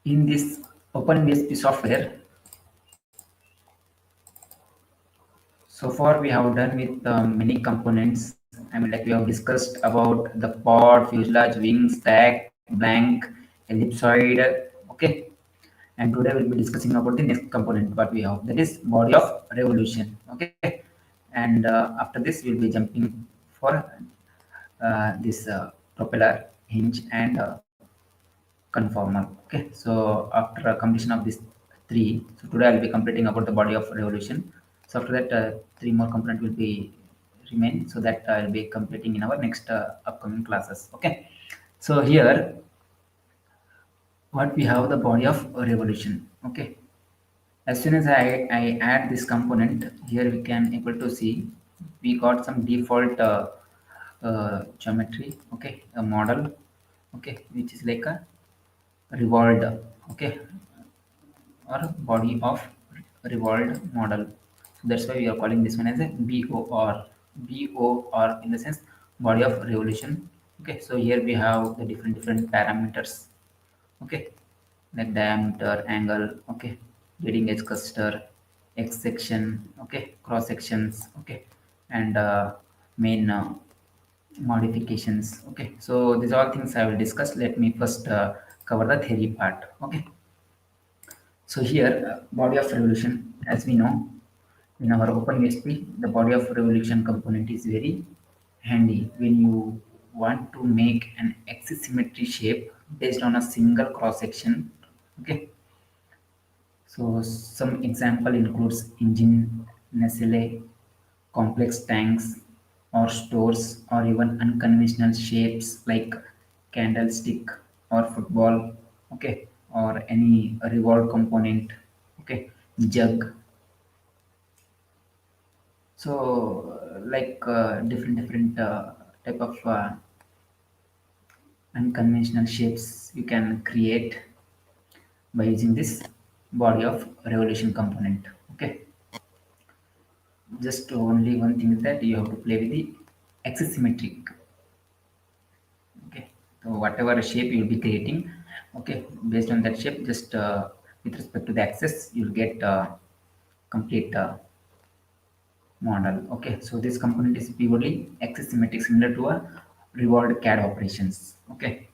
in this open VSP software, so far we have done with many components. I mean, like we have discussed about the pod, fuselage, wings, stack, blank, ellipsoid. Okay, and today we'll be discussing about the next component what we have, that is body of revolution. Okay, and after this we'll be jumping for this propeller hinge and conformer. Okay, so after completion of these three, so today I'll be completing about the body of revolution. So after that, three more component will be remain, so that I'll be completing in our next upcoming classes. Okay, so here what we have, the body of revolution. Okay, as soon as I add this component here, we can able to see we got some default geometry. Okay, a model. Okay, which is like a revolved. Okay, or body of revolved model. So that's why we are calling this one as a BOR. BOR in the sense body of revolution. Okay, so here we have the different parameters. Okay, like diameter, angle. Okay, leading edge cluster, X section. Okay, cross sections. Okay, and main modifications. Okay, so these are all things I will discuss. Let me first cover the theory part. Okay, so here, body of revolution, as we know, in our open VSP, the body of revolution component is very handy when you want to make an axis symmetry shape based on a single cross section. Okay, so some example includes engine, nacelle, complex tanks or stores, or even unconventional shapes like candlestick or football. Okay, or any revolved component. Okay, jug. So like different type of unconventional shapes you can create by using this body of revolution component. Okay, just only one thing is that you have to play with the axis symmetric. Okay, so whatever shape you'll be creating, okay, based on that shape, just with respect to the axis you'll get complete model. Okay, so this component is purely axis symmetric, similar to a revolved CAD operations. Okay,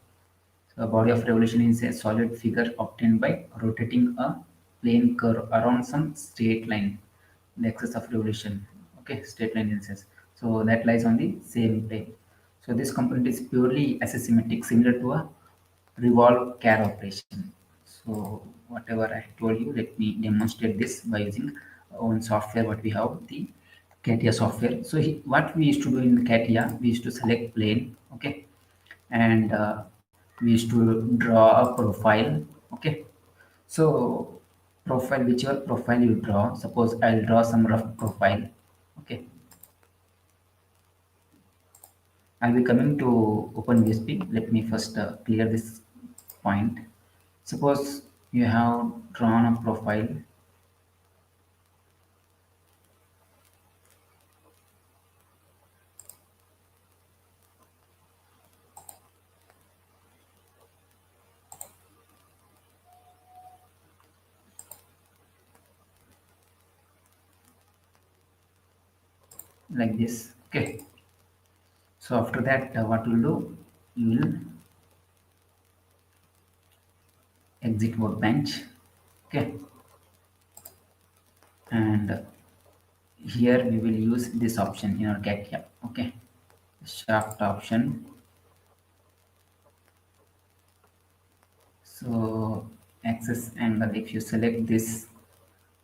so a body of revolution is a solid figure obtained by rotating a plane curve around some straight line, the axis of revolution. Okay, straight line instance, so that lies on the same plane. So this component is purely asymmetric, similar to a revolve CAD operation. So whatever I told you, let me demonstrate this by using own software what we have, the CATIA software. So what we used to do in CATIA, we used to select plane. Okay, and we used to draw a profile. Okay, so profile, whichever profile you draw, suppose I'll draw some rough profile. Okay, I'll be coming to open VSP. Let me first clear this point. Suppose you have drawn a profile like this. Okay, so after that, what you'll do, you will exit workbench. Okay, and here we will use this option in our CATIA. Okay, shaft option. So axis angle, if you select this,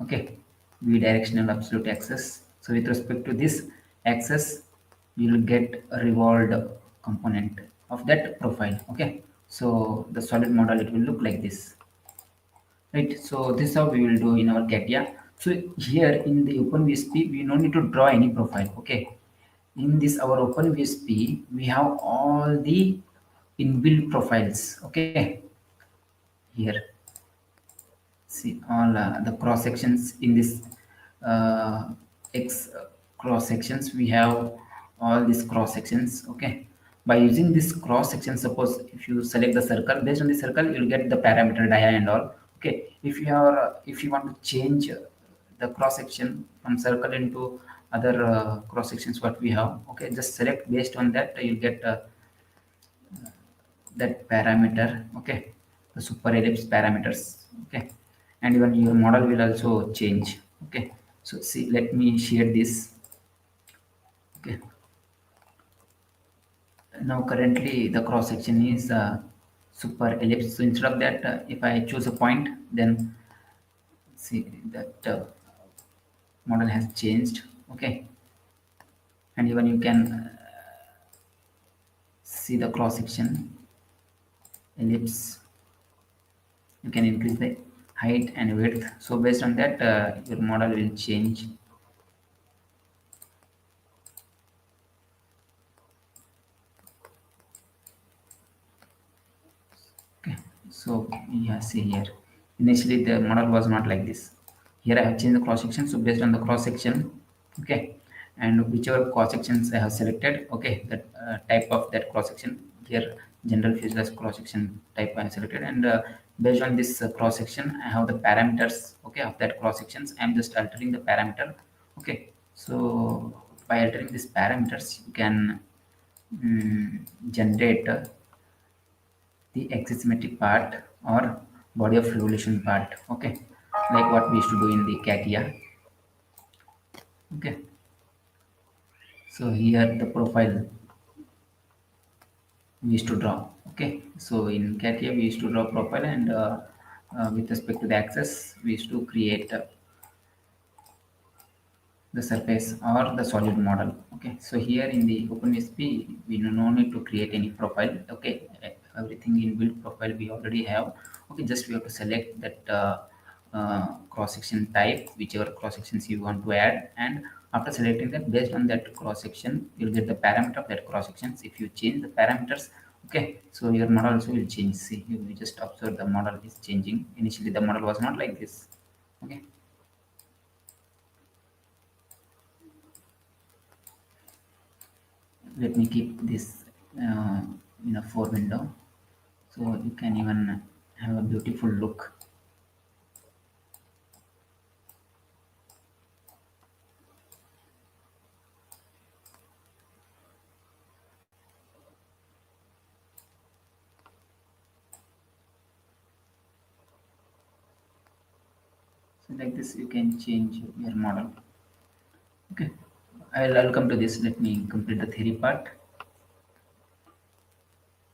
okay, v directional absolute axis. So with respect to this axis, you will get a revolved component of that profile. Okay, so the solid model, it will look like this, right? So this is how we will do in our CATIA. So here in the open VSP, we don't need to draw any profile. Okay, in this our open VSP, we have all the inbuilt profiles. Okay, here see all the cross sections in this x cross sections, we have all these cross sections. Okay, By using this cross section, suppose if you select the circle, based on the circle you'll get the parameter dia and all. Okay, if you want to change the cross section from circle into other cross sections what we have, okay, just select, based on that you'll get that parameter. Okay, the super ellipse parameters. Okay, and even your model will also change. Okay, so see, let me share this. Okay, now currently the cross section is super ellipse, so instead of that if I choose a point, then see that model has changed. Okay, and even you can see the cross section ellipse, you can increase the height and width, so based on that your model will change. Okay, so yeah, see here. Initially, the model was not like this. Here I have changed the cross section. So based on the cross section, okay, and whichever cross sections I have selected, okay, that type of that cross section here, general fuselage cross section type I have selected, and based on this cross section, I have the parameters, okay, of that cross sections. I'm just altering the parameter, okay. So by altering these parameters, you can generate the axisymmetric part or body of revolution part. Okay, like what we used to do in the CATIA. Okay, so here the profile we used to draw. Okay, so in CATIA we used to draw profile, and with respect to the axis we used to create the surface or the solid model. Okay, so here in the OpenVSP we do no need to create any profile. Okay, everything in build profile we already have. Okay, just we have to select that cross section type, whichever cross sections you want to add, and after selecting that, based on that cross section you'll get the parameter of that cross sections. If you change the parameters, okay, so your model also will change. See, you just observe the model is changing. Initially the model was not like this. Okay, let me keep this uh, in a 4 window, so you can even have a beautiful look. So like this you can change your model. Okay, I'll come to this. Let me complete the theory part.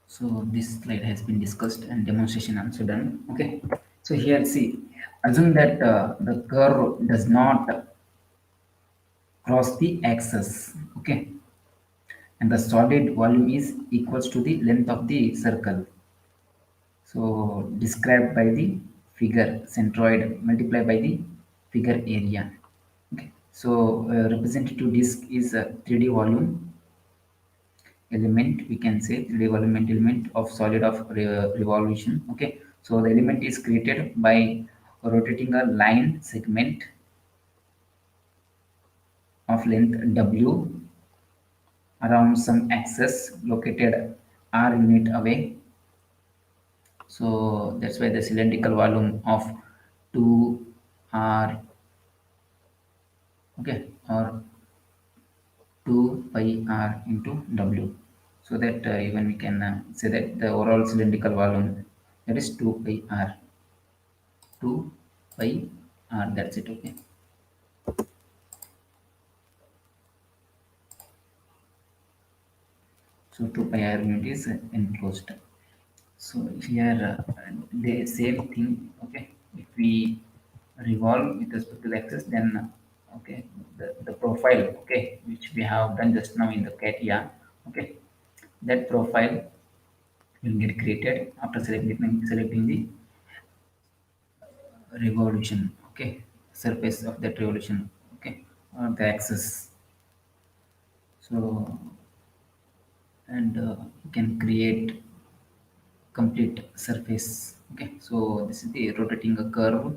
So this slide has been discussed and demonstration also done. Okay, so here see, assume that the curve does not cross the axis. Okay, and the solid volume is equals to the length of the circle. So described by the figure centroid multiplied by the figure area. Okay. So representative disk is a 3D volume element. We can say 3D volume element of solid of revolution. Okay. So the element is created by rotating a line segment of length W around some axis located R unit away. So that's why the cylindrical volume of 2R, okay, or 2 pi r into W. So that even we can say that the overall cylindrical volume, that is 2 pi r, 2 pi r, that's it. Okay, so 2 pi r unit is enclosed. So here the same thing. Okay, if we revolve with respect to the axis, then okay, the profile, okay, which we have done just now in the CATIA, okay, that profile will get created after selecting the revolution. Okay, surface of that revolution. Okay, or the axis. So and you can create complete surface. Okay, so this is the rotating a curve.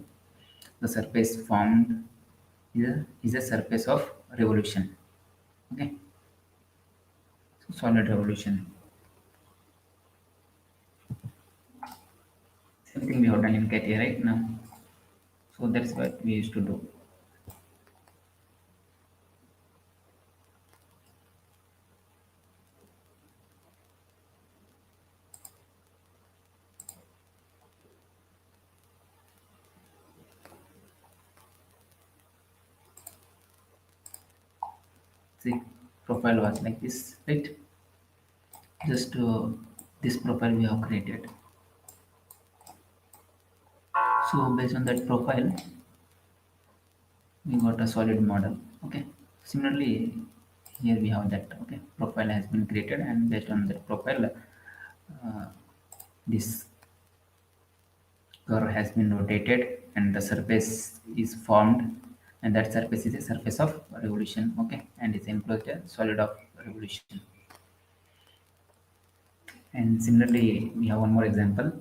The surface formed is a surface of revolution. Okay, so solid revolution. Same thing we have done in KTA right now. So that's what we used to do. See, profile was like this, right? Just this profile we have created. So based on that profile, we got a solid model. Okay. Similarly, here we have that. Okay, profile has been created, and based on that profile, uh, this curve has been rotated, and the surface is formed, and that surface is a surface of revolution. Okay, and it's enclosed a solid of revolution. And similarly, we have one more example.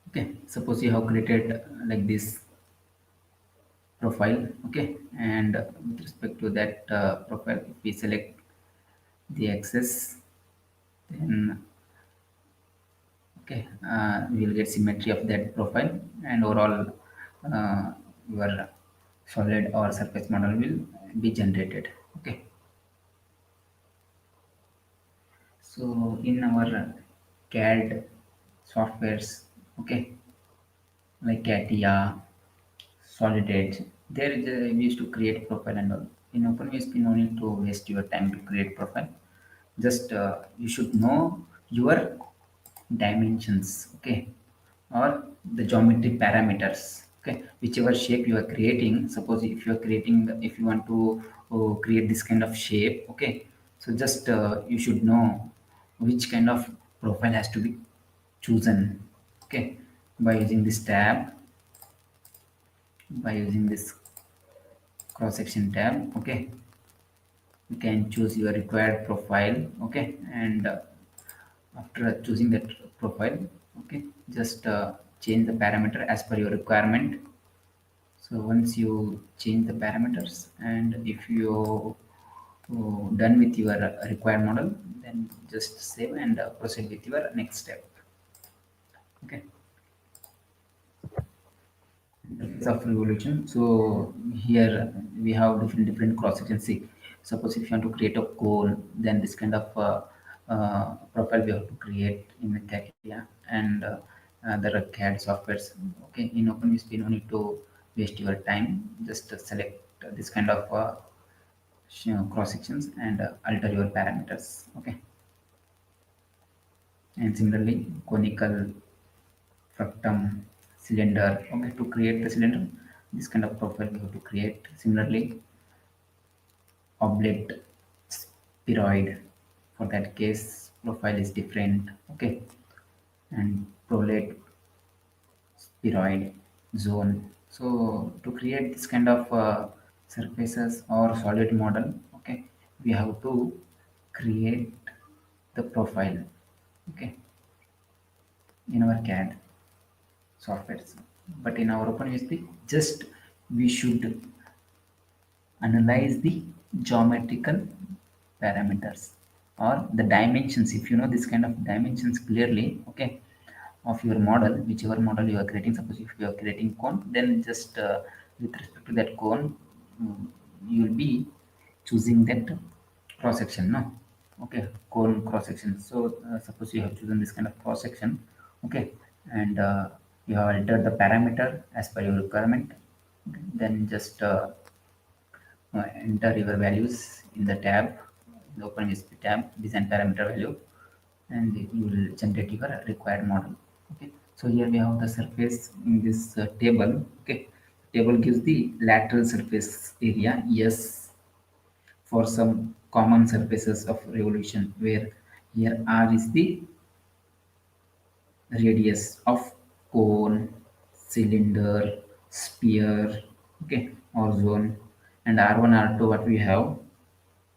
Okay, suppose you have created like this profile. Okay, and with respect to that profile, if we select the axis, then okay, we will get symmetry of that profile, and overall your solid or surface model will be generated. Okay, so in our CAD softwares, okay, like CATIA, Solid Edge, there is we used to create profile and all. In OpenVSP, no need to waste your time to create profile. Just you should know your dimensions, okay, or the geometry parameters, okay, whichever shape you are creating. Suppose if you are creating if you want to create this kind of shape, okay, so just you should know which kind of profile has to be chosen. Okay, by using this tab, by using this cross section tab, okay, you can choose your required profile. Okay, and after choosing that profile, okay, just change the parameter as per your requirement. So once you change the parameters, and if you done with your required model, then just save and proceed with your next step. Okay, it's of revolution. So here we have different cross sections. See, suppose if you want to create a cone, then this kind of profile we have to create in the CATIA and other CAD softwares. Okay, in OpenVSP, no need to waste your time. Just select this kind of cross sections and alter your parameters. Okay, and similarly, conical fructum cylinder. Okay, to create the cylinder, this kind of profile we have to create. Similarly, oblate spheroid, for that case profile is different. Okay, and prolate spheroid zone. So to create this kind of surfaces or solid model, okay, we have to create the profile, okay, in our CAD softwares. But in our OpenVSP, just we should analyze the geometrical parameters or the dimensions. If you know this kind of dimensions clearly, okay, of your model, whichever model you are creating. Suppose if you are creating cone, then just with respect to that cone, mm, you will be choosing that cross section, no, okay, cone cross section. So suppose you have chosen this kind of cross section, okay, and you have altered the parameter as per your requirement. Okay, then just enter your values in the tab, the OpenVSP tab, design parameter value, and you will generate your required model. Okay, so here we have the surface in this table. Okay, table gives the lateral surface area, yes, for some common surfaces of revolution, where here R is the radius of cone, cylinder, sphere, okay, or zone, and R1, R2, what we have,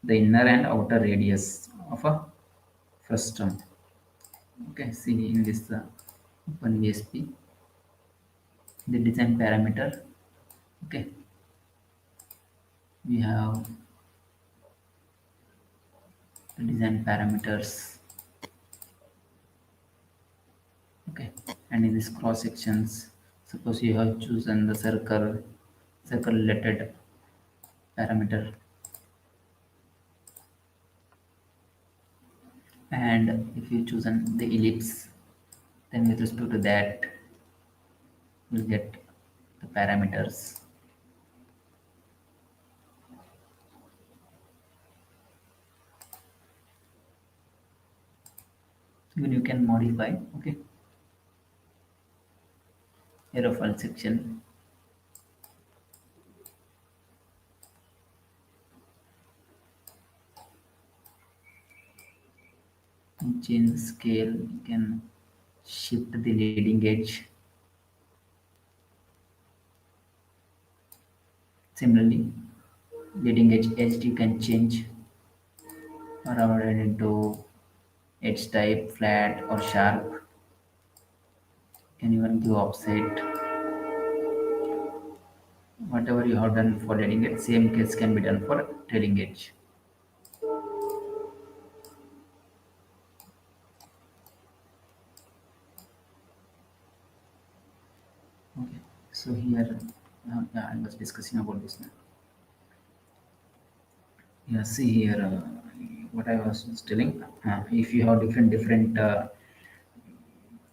the inner and outer radius of a frustum. Okay, see in this open VSP, the design parameter. Okay, we have the design parameters Okay, and in these cross sections, suppose you have chosen the circle related parameter, and if you chosen the ellipse, then with respect to that you'll get the parameters. Even you can modify, okay, aerofoil section and change the scale. You can shift the leading edge. Similarly, leading edge you can change around it into edge type, flat or sharp. Can even give offset. Whatever you have done for leading edge, same case can be done for trailing edge. Okay, so here, yeah, I was discussing about this now. Yeah, see here, what I was just telling. If you have different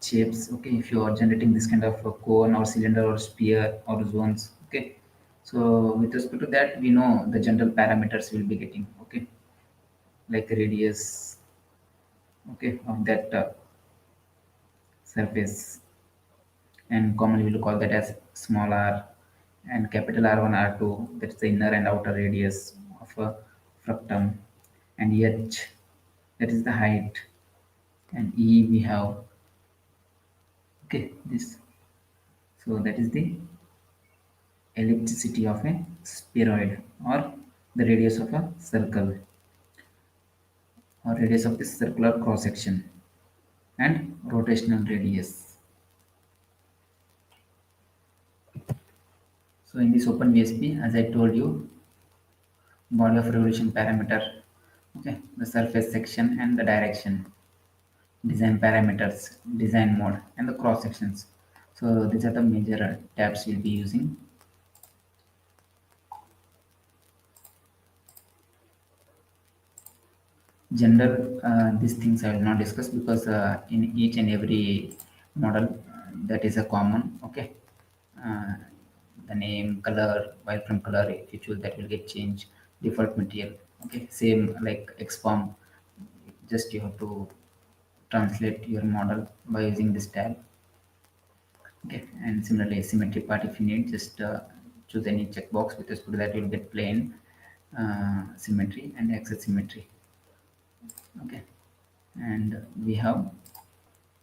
shapes, okay, if you are generating this kind of a cone or cylinder or sphere or zones, okay. So with respect to that, we know the general parameters we'll be getting, okay, like radius, okay, of that surface, and commonly we'll call that as small r, and capital R1, R2, that's the inner and outer radius of a fructum, and H, that is the height, and E we have, okay, this. So that is the ellipticity of a spheroid, or the radius of a circle, or radius of the circular cross section, and rotational radius. So in this open VSP, as I told you, body of revolution parameter, okay, the surface section and the direction, design parameters, design mode, and the cross sections. So these are the major tabs we'll be using. General, these things I will not discuss because in each and every model that is a common, okay. Uh, the name, color, wireframe color, if you choose that will get changed. Default material, okay, same like XFOAM. Just you have to translate your model by using this tab, okay. And similarly, symmetry part, if you need, just choose any checkbox with respect to that you'll get plain symmetry and axis symmetry, okay. And we have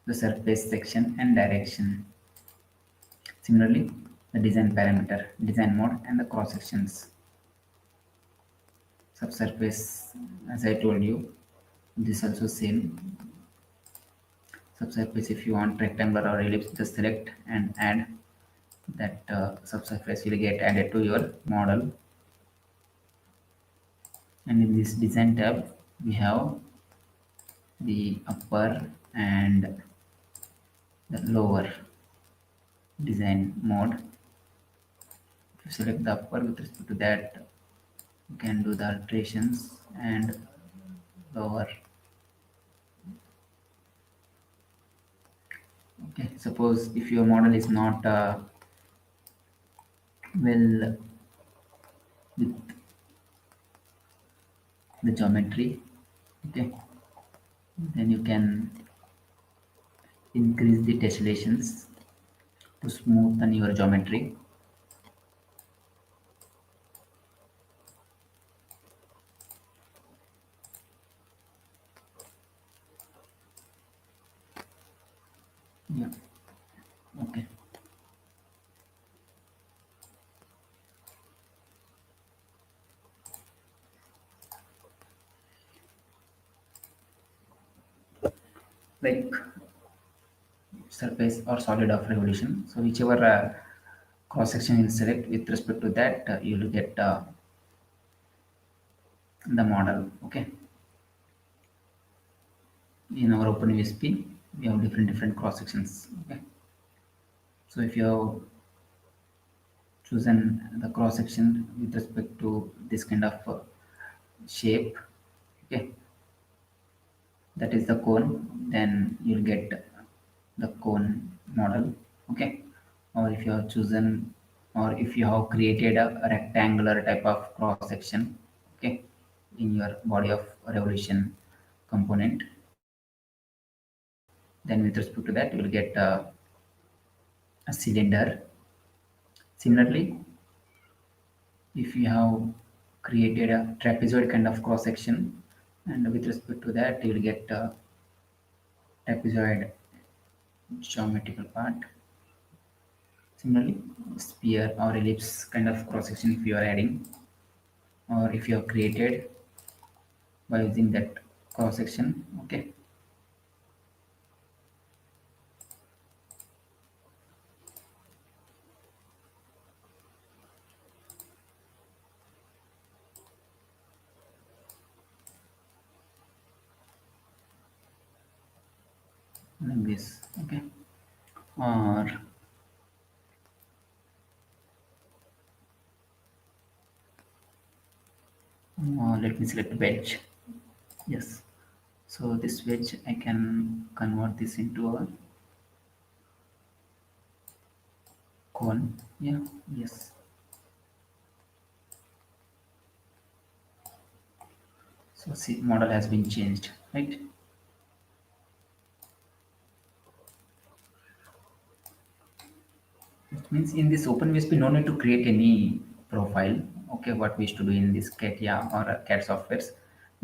the surface section and direction. Similarly, the design parameter, design mode, and the cross sections. Subsurface, as I told you, this also same. Subsurface, if you want rectangular or ellipse, just select and add that subsurface will get added to your model. And in this design tab, we have the upper and the lower design mode. If you select the upper, with respect to that, you can do the alterations, and lower. Okay, suppose if your model is not well with the geometry, okay, then you can increase the tessellations to smoothen your geometry. Yeah, okay. Like surface or solid of revolution. So whichever cross section you select with respect to that, you will get the model. Okay, in our open USP. we have different cross sections. Okay, so if you have chosen the cross section with respect to this kind of shape, okay, that is the cone, then you'll get the cone model. Okay, or if you have chosen, or if you have created a rectangular type of cross section, okay, in your body of revolution component, then with respect to that you will get a cylinder. Similarly, if you have created a trapezoid kind of cross section, and with respect to that you will get a trapezoid geometrical part. Similarly, sphere or ellipse kind of cross section if you are adding, or if you have created by using that cross section. Okay, like this. Okay, or let me select wedge. Yes, so this wedge I can convert this into a cone. Yeah, yes. So see, model has been changed, right? It means in this open VSP, no need to create any profile. Okay, what we used to do in this CATIA or CAD softwares,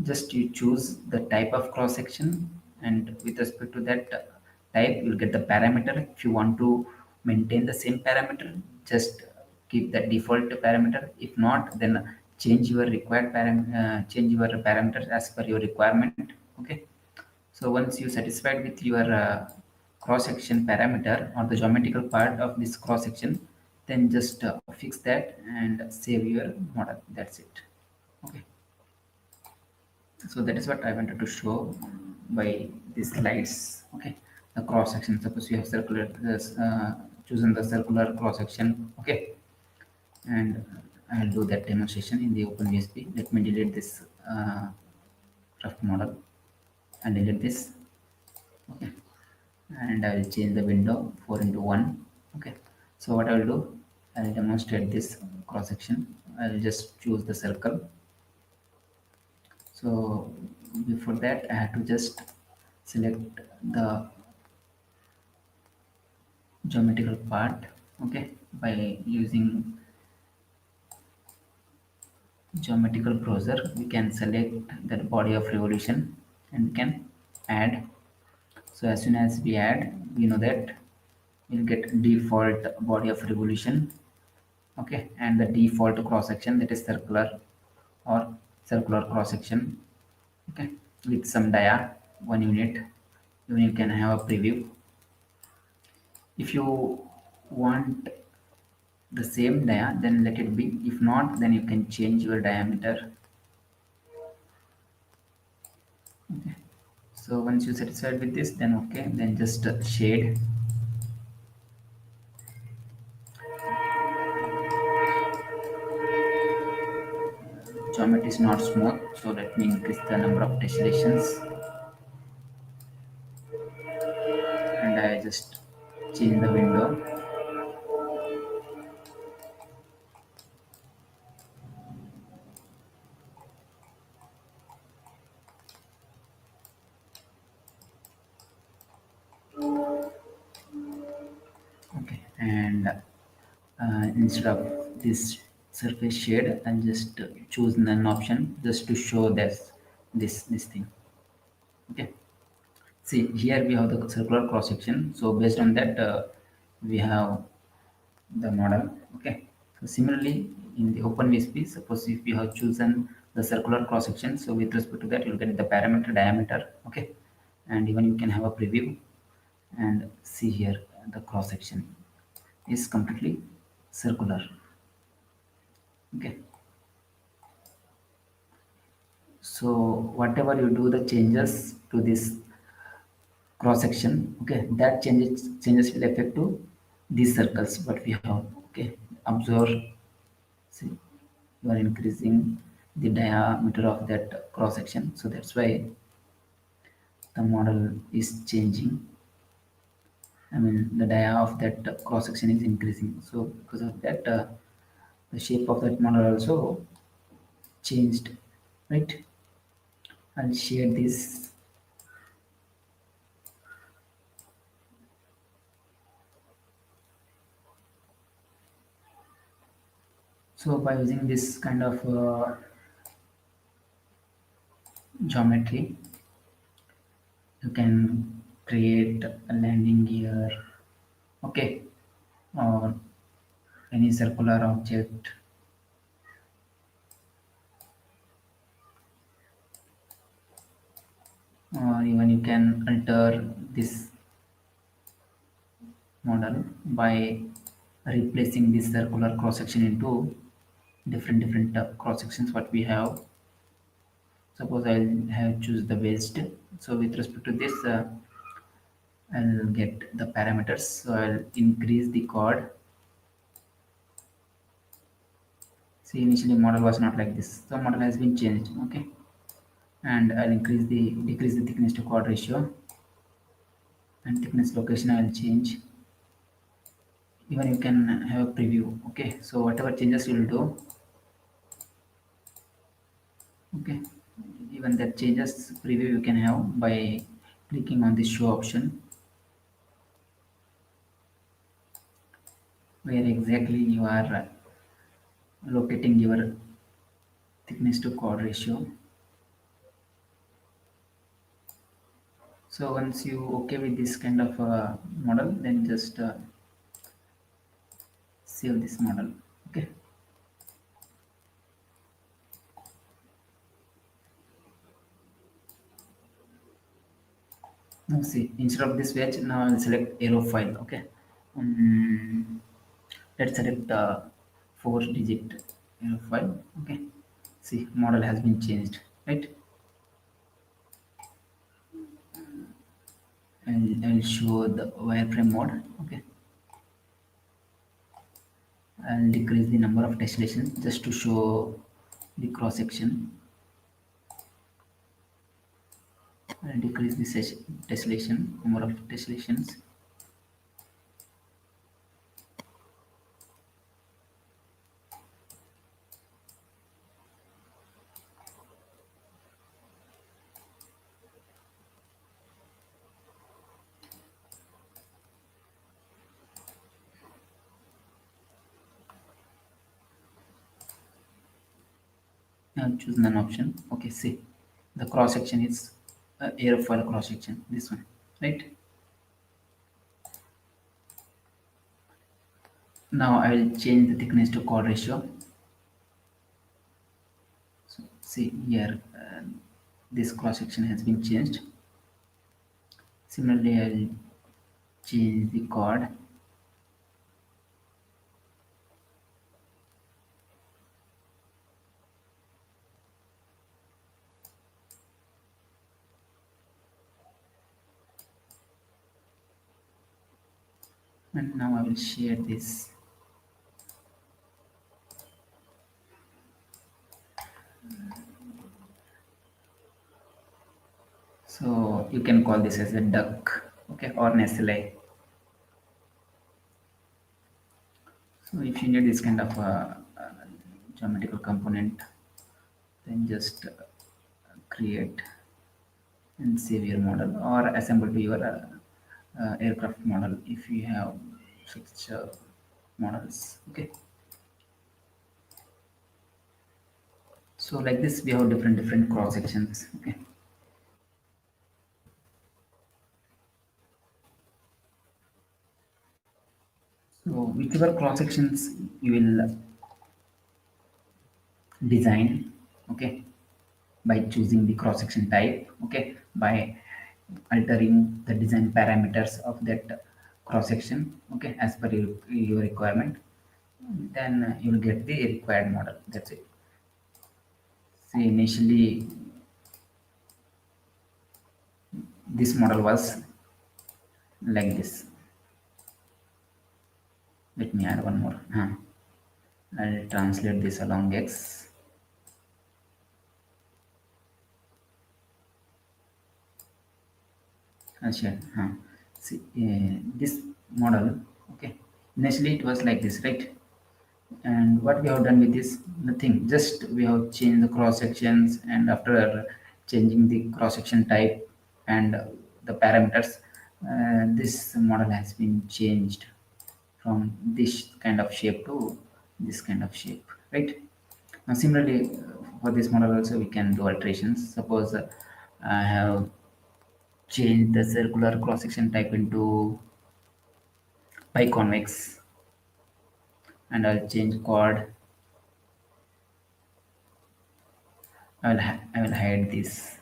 just you choose the type of cross section, and with respect to that type, you'll get the parameter. If you want to maintain the same parameter, just keep the default parameter. If not, then change your parameters as per your requirement. Okay, so once you satisfied with your cross section parameter or the geometrical part of this cross section, then just fix that and save your model. That's it. Okay. So that is what I wanted to show by these slides. Okay. The cross section. Suppose you have chosen the circular cross section. Okay. And I'll do that demonstration in the OpenVSP. Let me delete this rough model and delete this. Okay, and I will change the window 4 into 1. Okay, so what I will do, I will demonstrate this cross section. I will just choose the circle. So before that I have to just select the geometrical part. Okay, by using geometrical browser we can select that body of revolution and we can add. So as soon as we add, we know that we'll get default body of revolution. Okay, and the default cross section, that is circular or circular cross section. Okay, with some dia 1 unit. Even you can have a preview. If you want the same dia, then let it be. If not, then you can change your diameter. Okay, so once you satisfied with this, then okay, then just shade. Geometry is not smooth, so let me increase the number of tessellations, and I just change the window. Okay, and instead of this surface shade, I'll just choose none option just to show this thing. Okay, see here we have the circular cross section, so based on that we have the model. Okay, so similarly in the open VSP, suppose if you have chosen the circular cross section, so with respect to that you'll get the parameter diameter. Okay, and even you can have a preview and see here the cross section is completely circular. Okay, so whatever you do the changes to this cross section. Okay, that changes will affect to these circles what we have. Okay, observe. See, you are increasing the diameter of that cross section, so that's why the model is changing. I mean, the dia of that cross section is increasing, so because of that the shape of that model also changed, right? I'll share this. So by using this kind of geometry, you can create a landing gear, okay, or any circular object, or even you can alter this model by replacing this circular cross section into different cross sections what we have. Suppose I'll have choose the waist. So with respect to this, I'll get the parameters. So I'll increase the chord. See, initially model was not like this. So model has been changed. Okay, and I'll decrease the thickness to chord ratio, and thickness location I'll change. Even you can have a preview. Okay, so whatever changes you'll do. Okay, even that changes preview you can have by clicking on the show option, where exactly you are locating your thickness to chord ratio. So once you okay with this kind of model, then just save this model. Okay, now see, instead of this wedge, now I'll select arrow file. Okay, um, let's select the 4-digit arrow file. Okay, see, model has been changed, right? And I'll show the wireframe mode. Okay, I'll decrease the number of tessellations just to show the cross section. I'll decrease the tessellation, number of tessellations. I'll choose none option. Okay, see, the cross section is airfoil cross section. This one, right? Now I will change the thickness to chord ratio. So see here, this cross section has been changed. Similarly, I will change the chord. And now I will share this. So you can call this as a duck, okay, or nestle. So if you need this kind of geometrical component, then just create and save your model or assemble to your aircraft model if you have such models. Okay, so like this we have different cross sections. Okay, so whichever cross sections you will design, okay, by choosing the cross section type, okay, by altering the design parameters of that cross section, okay, as per your requirement, then you will get the required model. That's it. See, initially this model was like this. Let me add one more. I'll translate this along x. Sure. See, this model, okay. Initially, it was like this, right? And what we have done with this, nothing. Just we have changed the cross sections, and after changing the cross section type and the parameters, this model has been changed from this kind of shape to this kind of shape, right? Now, similarly, for this model also we can do alterations. Suppose I have changed the circular cross section type into biconvex, and I'll change chord. I will hide this.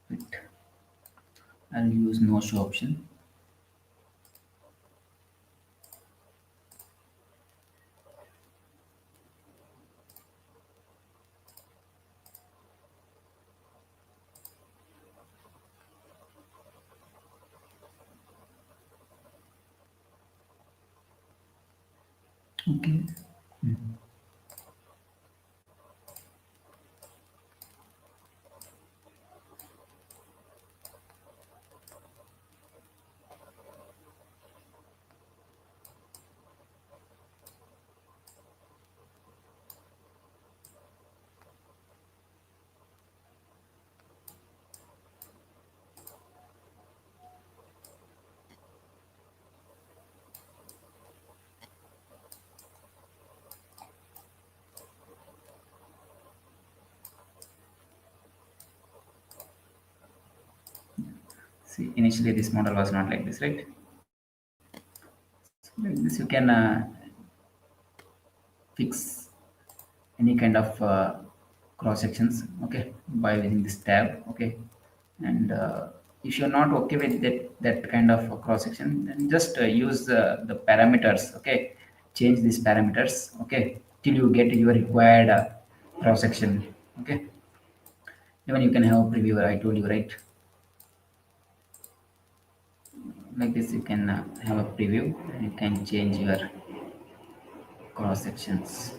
Wait, I'll use no show option. Okay. See, initially this model was not like this, right? So like this, you can fix any kind of cross sections, okay, by using this tab, okay. And if you're not okay with that kind of cross section, then just use the parameters, okay. Change these parameters, okay, till you get your required cross section, okay. Even you can have a preview, I told you, right? Like this, you can have a preview and you can change your cross sections.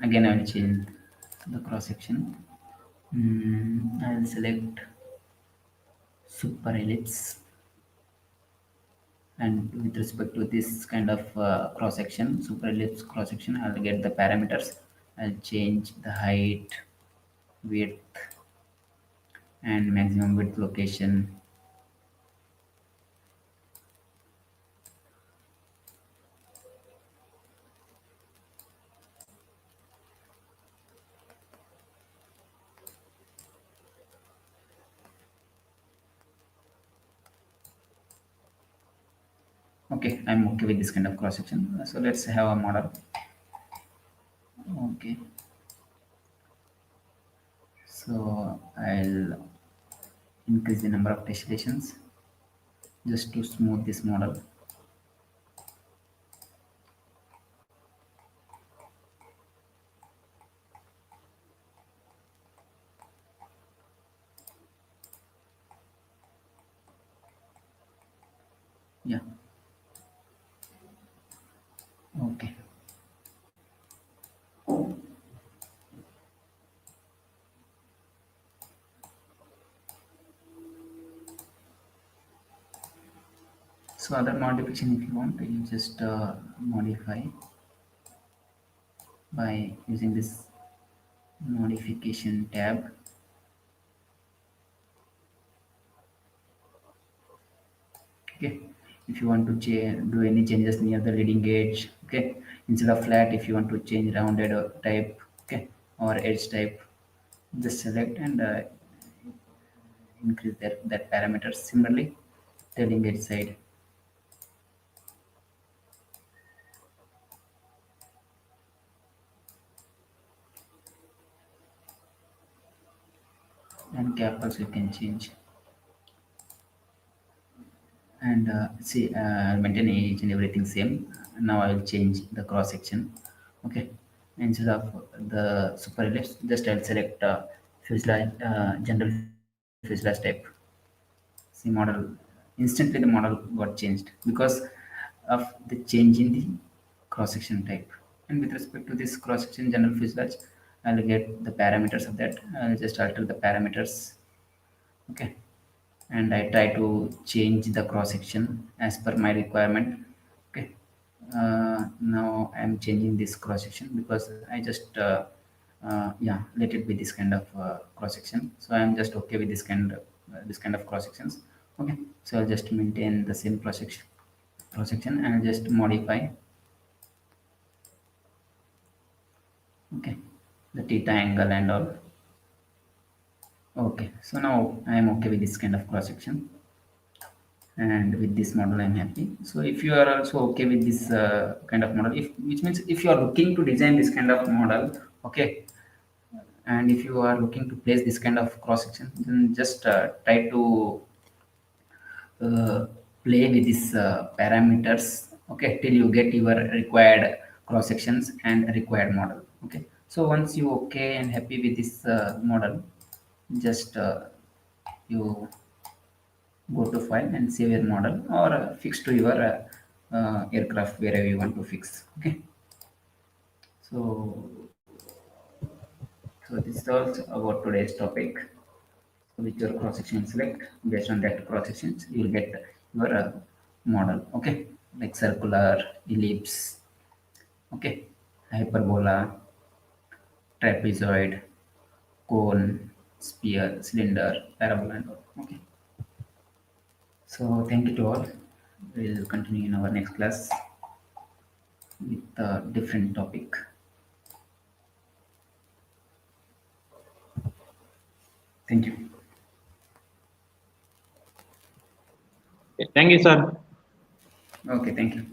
Again, I will change the cross section. I will select super ellipse, and with respect to this kind of cross section, super ellipse cross section, I'll get the parameters. I'll change the height, width, and maximum width location. Okay, I'm okay with this kind of cross section. So let's have a model. Okay, so I'll increase the number of tessellations just to smooth this model. Yeah. Okay. So other modification, if you want, you just modify by using this modification tab. Okay, if you want to do any changes near the leading edge, okay, instead of flat, if you want to change rounded type, okay, or edge type, just select and increase that parameters. Similarly, telling its side. And cap also you can change. And see, maintain each and everything same. Now I will change the cross section. Okay, instead of the super ellipse, just I'll select fuselage, general fuselage type. See, model, instantly the model got changed because of the change in the cross section type. And with respect to this cross section general fuselage, I'll get the parameters of that. I'll just alter the parameters. Okay, and I try to change the cross section as per my requirement. Okay, now I'm changing this cross section because I just yeah, let it be this kind of cross section. So I'm just okay with this kind of cross sections. Okay, so I'll just maintain the same cross section and just modify. Okay, the theta angle and all. Okay, so now I am okay with this kind of cross section, and with this model I'm happy. So if you are also okay with this kind of model, if which means if you are looking to design this kind of model, okay, and if you are looking to place this kind of cross section, then just try to uh, play with these parameters, okay, till you get your required cross sections and required model. Okay, so once you okay and happy with this model, just you go to file and save your model, or fix to your aircraft wherever you want to fix. Okay, so this is all about today's topic. So with your cross section select, based on that cross sections you will get your model. Okay, like circular, ellipse, okay, hyperbola, trapezoid, cone, sphere, cylinder, parabola and all. Okay, so thank you to all. We'll continue in our next class with a different topic. Thank you. Thank you, sir. Okay, thank you.